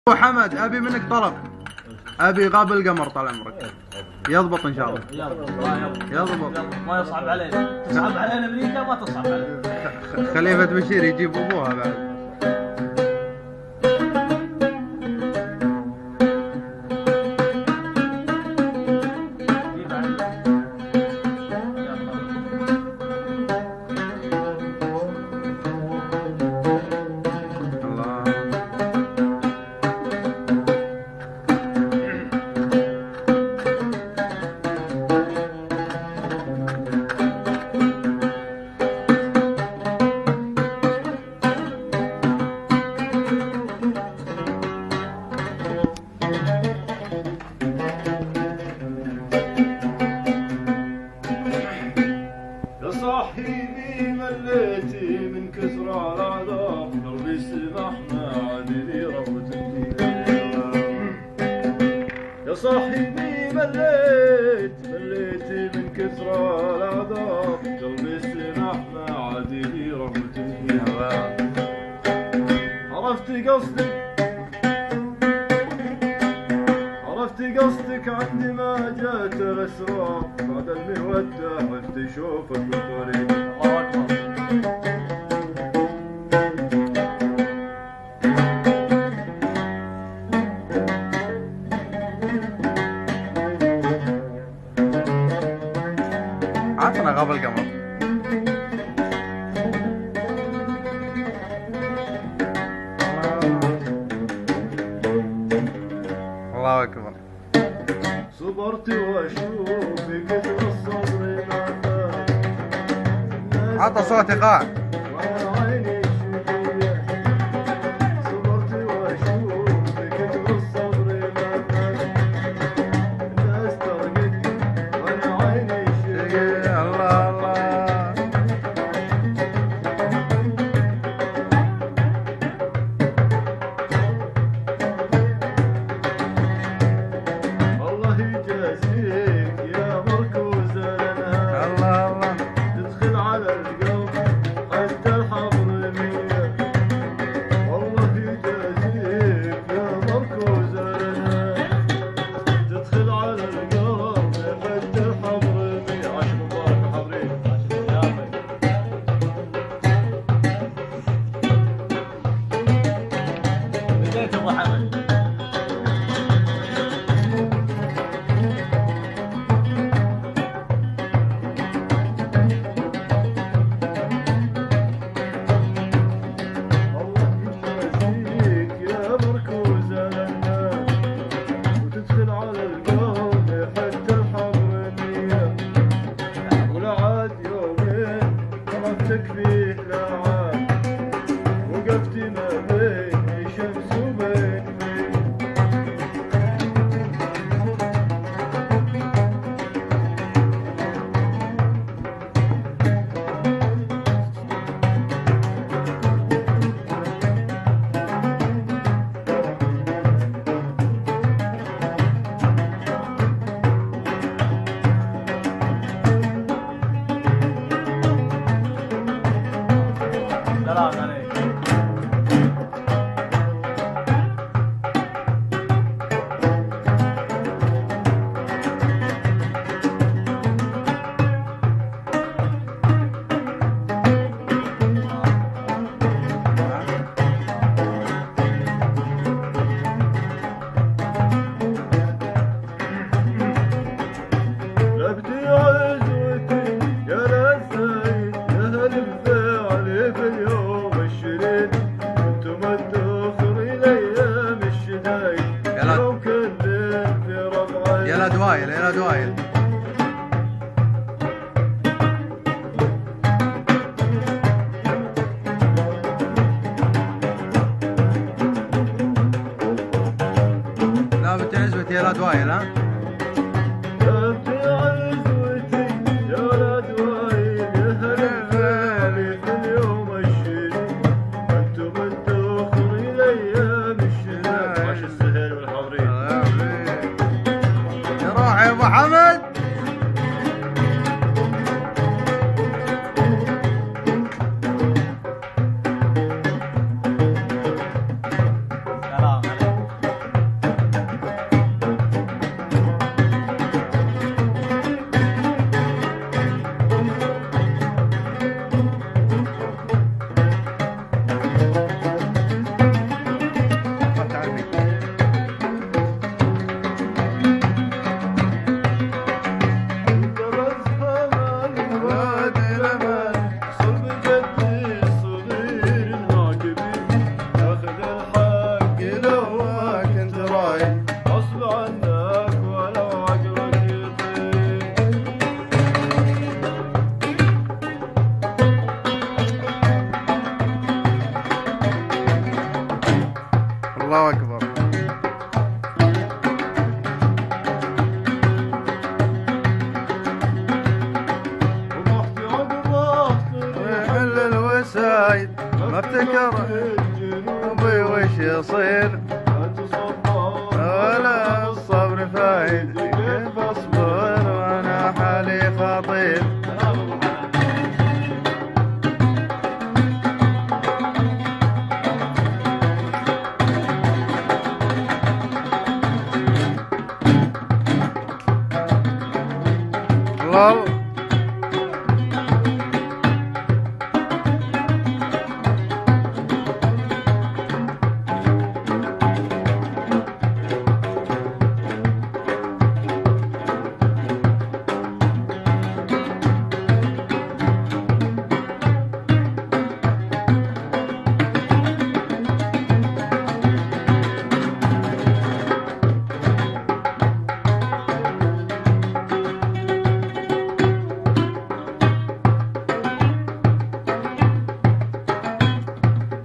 ابو حمد ابي منك طلب. ابي غاب القمر طال عمرك. يضبط ان شاء الله. يضبط. ما يصعب علينا. تصعب علينا امريكا ما تصعب علينا. خليفة بشير يجيب ابوها بعد. صاحبي مليتي من كثر العذاب قلبي سمح ما عاد لي رغبة يا صاحبي مليتي من كثر العذاب قلبي سمح ما عاد لي رغبة عرفت قصدك عندما جات الأسرار بعد المودة عرفت أشوفك بالطريق. الله أكبر. عطنا غاب القمر. الله أكبر. صبرت واشوفك كثر الصبر معك. عطى صوت ايقاع. وانا عيني شوفية. صبرت واشوفك كثر الصبر معك. الناس ترقدني وانا عيني شوفية. الله الله. الله يجازيك يا مركوز الانهار. الله الله. تدخل على القلب حتى الحضرمية. والله يجازيك يا مركوز الانهار. تدخل على القلب حتى الحضرمية. عاش مبارك الحضرين. بديت ابو حمد. الله يجازيك يا مركوز الانهار. وتدخل على القلب حتى الحضرمية. ولا عاد يومين طلبتك فيه لا عاد. وقفت ما بين شمس وبين مين. سلام عليك. لبدي عزوتي يا للزايد يا هالفعل في اليوم الشريد. انتم الدخر الايام الشدايد. يلا. يوم كل في ربعي. يلا دوايل يلا دوايل. لا بتعزوتي يلا دوايل ها. لبدي عزوتي يا لدوايل يا هالفعل في اليوم الشريد. انتم الدخر الايام الشدايد. عاش السهيل والحضرين. يا روح يا ابو حمد. سلام عليك. ما افتكر ابي وش يصير ولا الصبر فايد كيف اصبر وانا حالي خطير. والله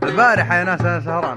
البارحة يا ناس انا سهران